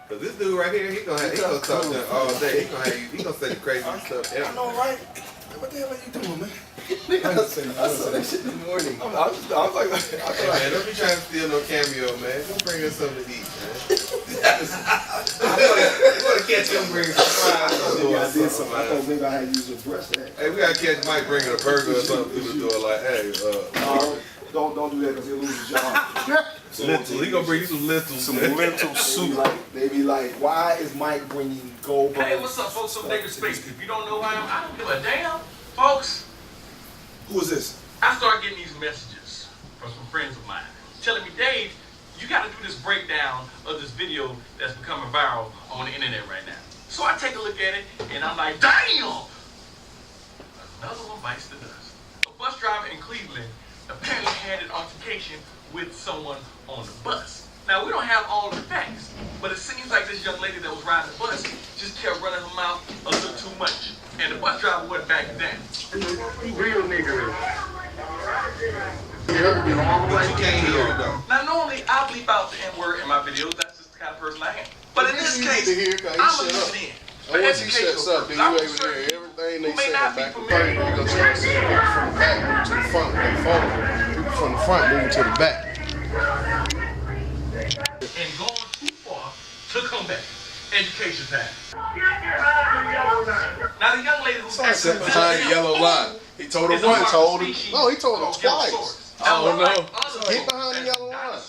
Cause this dude right here, he gonna talk to him all day. He gonna say the craziest stuff ever. I know, right? What the hell are you doing, man? I saw that shit this morning. I was like, Hey man, don't be trying to steal no cameo, man. Go bring us something to eat, man. We wanna catch him bringing some fries on the door or something, I man. thought maybe I had to use your brush. Hey, we gotta catch Mike bringing a burger or something through the door. Like, hey, don't do that because he'll lose his job. lentils. He gonna bring you some lentils. Some lentil soup. They be like, why is Mike bringing Goldberg? Hey, what's up, folks? Some nigga space. If you don't know who I am, I don't give a damn, folks. Who is this? I started getting these messages from some friends of mine telling me, Dave, you got to do this breakdown of this video that's becoming viral on the internet right now. So I take a look at it, and I'm like, damn! Another one bites the dust. A bus driver in Cleveland apparently had an altercation with someone on the bus. Now, we don't have all the facts, but it seems like this young lady that was riding the bus just kept running her mouth a little too much. And the bus driver went back down. Real nigga. But you can't hear it though. Now, normally I bleep out the N-word in my videos. That's just the kind of person I am. But in this case, I'm gonna leave it in. And once he shuts up, then you able to hear everything they say back and forth. You go try to see people from the back, move to the front, and forward. People from the front, moving to the back. And going too far to come back. Education time. Now the young lady who Sit behind the yellow line. He told her once, told her. No, he told her twice. Oh no. Get behind the yellow line.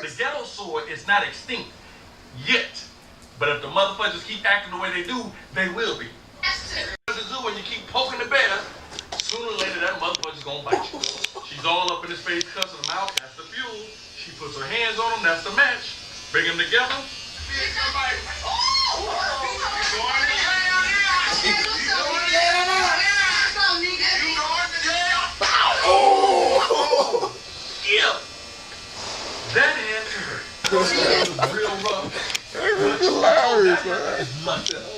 The ghetto sword is not extinct yet. But if the motherfuckers keep acting the way they do, they will be. When you keep poking the bear, sooner or later that motherfucker's gonna bite you. She's all up in his face, cussing him out. That's the fuel. She puts her hands on him. That's the match. Bring them together. Yeah. That had to hurt. It was real rough. It's hilarious, man.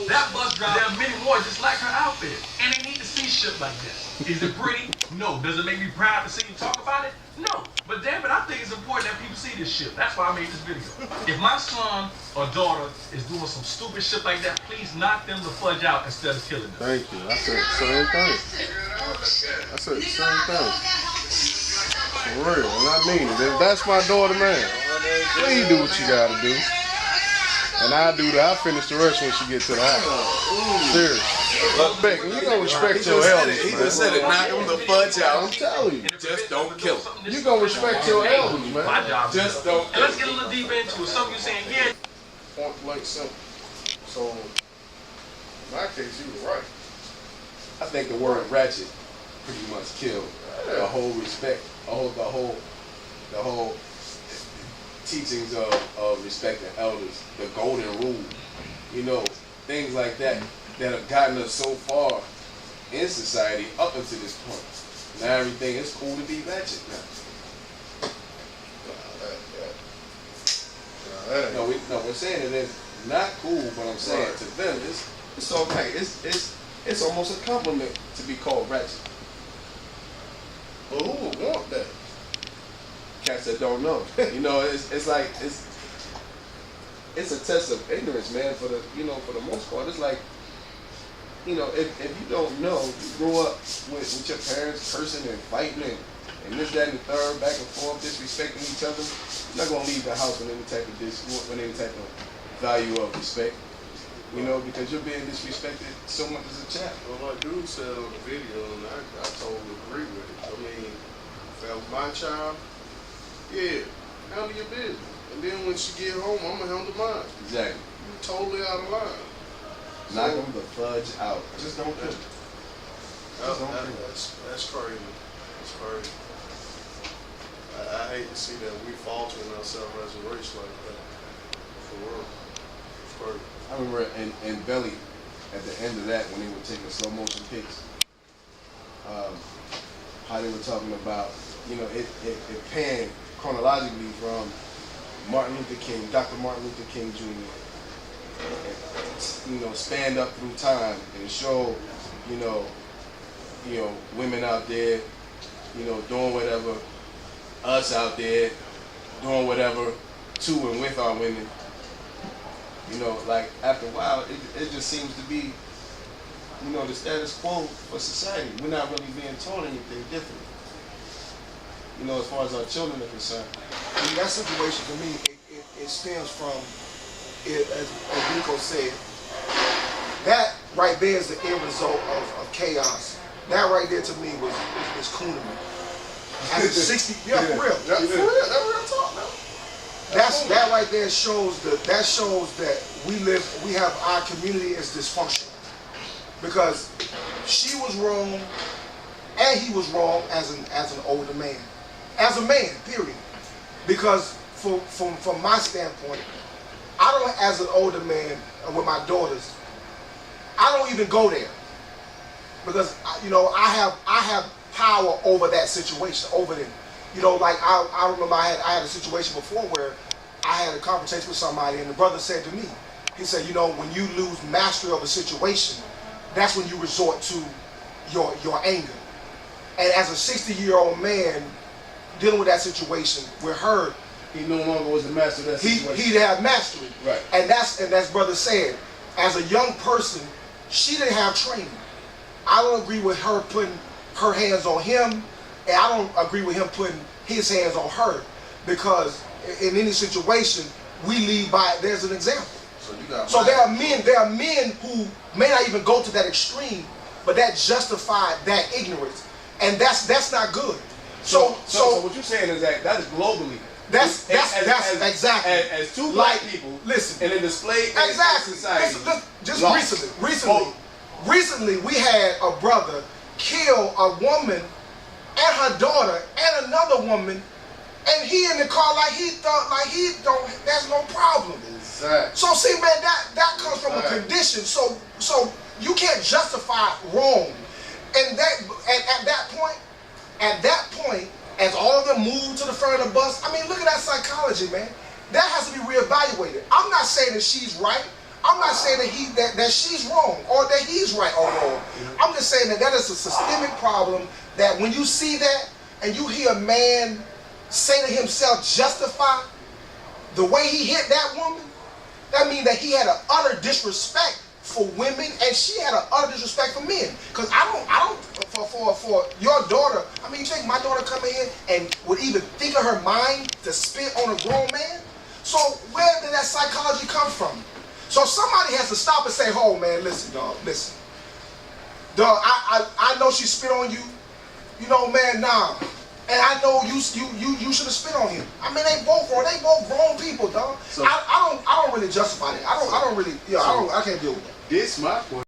That bus driver, there are many more just like her outfit. And they need to see shit like this. Is it pretty? No. Does it make me proud to see you talk about it? No. But damn it, I think it's important that people see this shit. That's why I made this video. If my son or daughter is doing some stupid shit like that, please knock them the fudge out instead of killing them. Thank you. I said the same thing. I said the same thing. For real. And I mean it. If that's my daughter, man, please do what you gotta do. And I do that. I finish the rest when she gets to the house. Seriously. Respect. You gonna respect your elders, man. He just said it. Knock him the fudge out. I'm telling you. Just don't kill him. You gonna respect your elders, man. My job. Just don't And let's get a little deeper into it. Some of you saying, yeah. Point blank simple. So, in my case, you were right. I think the word ratchet pretty much killed the whole respect, the whole teachings of respecting elders, the golden rule, you know, things like that that have gotten us so far in society up until this point. Now everything is cool to be ratchet now. No, we're saying it is not cool, but I'm saying to them it's okay. It's almost a compliment to be called ratchet. But who would want that? Cats that don't know. You know, it's like it's a test of ignorance, man. For the most part, it's like, you know, if you don't know, you grow up with your parents cursing and fighting and this, that, and the third, back and forth, disrespecting each other. You're not gonna leave the house with any type of value of respect. You know, because you're being disrespected so much as a child. Well, like dude said on the video, and I totally agree with it. I mean, if that was my child, yeah, handle your business. And then when she get home, I'm gonna handle mine. Exactly. You totally out of line. Knock them the fudge out. Just don't do it. That's crazy. That's crazy. I hate to see that we faltering ourselves as a race like that. For real. It's crazy. I remember in Belly, at the end of that, when they were taking slow motion pics, how they were talking about, you know, it panned chronologically from Martin Luther King, Dr. Martin Luther King Jr., you know, stand up through time and show, you know, women out there, you know, doing whatever, us out there doing whatever to and with our women. You know, like after a while, it just seems to be, you know, the status quo for society. We're not really being told anything different. You know, as far as our children are concerned. I mean, that situation for me, it stems from, as Nico said, that right there is the end result of chaos. That right there to me is cooning me. As a 60, yeah, for real. That's for real. That's real talk, man. That right there shows that we have our community is dysfunctional. Because she was wrong and he was wrong as an older man. As a man, period. Because from my standpoint, I don't, as an older man with my daughters, I don't even go there. Because, you know, I have power over that situation, over them. You know, like I remember I had a situation before where I had a conversation with somebody and the brother said to me, he said, you know, when you lose mastery of a situation, that's when you resort to your anger. And as a 60-year-old man dealing with that situation with her, he no longer was the master of that situation. He'd have mastery. Right. And that's brother said, as a young person, she didn't have training. I don't agree with her putting her hands on him, and I don't agree with him putting his hands on her, because in any situation we lead by, there's an example. So there are men who may not even go to that extreme, but that justify that ignorance, and that's not good. So what you're saying is that is globally. That's exactly as two black people. Listen, in a display exactly. in society. Listen, just recently we had a brother kill a woman and her daughter and another woman, and he in the car like he don't. There's no problem. Exactly. So see, man, that comes from a condition. So you can't justify wrong, and at that point, as all of them move to the front of the bus, I mean, look at that psychology, man. That has to be reevaluated. I'm not saying that she's right. I'm not saying that she's wrong or that he's right or wrong. I'm just saying that is a systemic problem, that when you see that and you hear a man say to himself, justify the way he hit that woman, that means that he had an utter disrespect for women, and she had an utter disrespect for men. Because I don't for your daughter, I mean, you think my daughter come in here and would even think of her mind to spit on a grown man? So where did that psychology come from? So somebody has to stop and say, oh man, listen, dog, listen. Dog, I know she spit on you. You know, man, nah. And I know you should have spit on him. I mean, they both grown people, dog. So I don't really justify it. I don't really, I can't deal with that. This my point.